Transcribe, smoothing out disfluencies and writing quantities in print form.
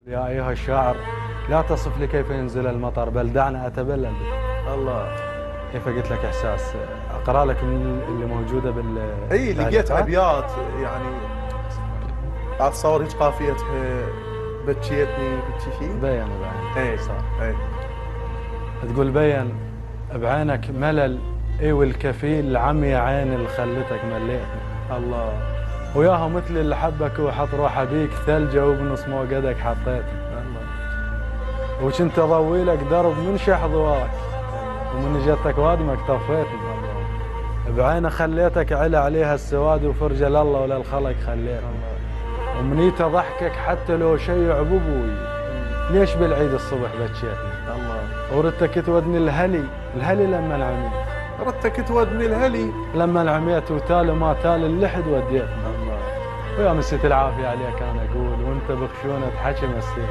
يا أيها الشاعر لا تصف لي كيف ينزل المطر بل دعنا أتبلل بك. الله. كيف قلت لك إحساس أقرأ لك من اللي موجودة اي لقيت بالتعليقات. ابيات يعني اتصور هيك قافيتها بكيتني بكي شيء. بين اي صار اي تقول بين بعينك ملل، اي والكفيل عمي عين اللي خلتك مليتني. الله. وياها مثل اللي حبك وحط روحه بيك ثلجه وبنص موقدك حطيتني. الله. وكنت اضوي لك درب من شح ضواك ومن جتك وادمك طفيتني. بعينه خليتك علا عليها السواد وفرجه لله وللخلق خليتني. ومنيته ضحكك حتى لو شيع بابوي ليش بالعيد الصبح بكيتني. الله. وردتك تودني الهلي لما العميت. ردتك تودني الهلي لما العميت وتالي ما تالي اللحد وديتني. الله. ويا مسيت العافيه عليك انا اقول وانت بخشونه حكي مسيتني.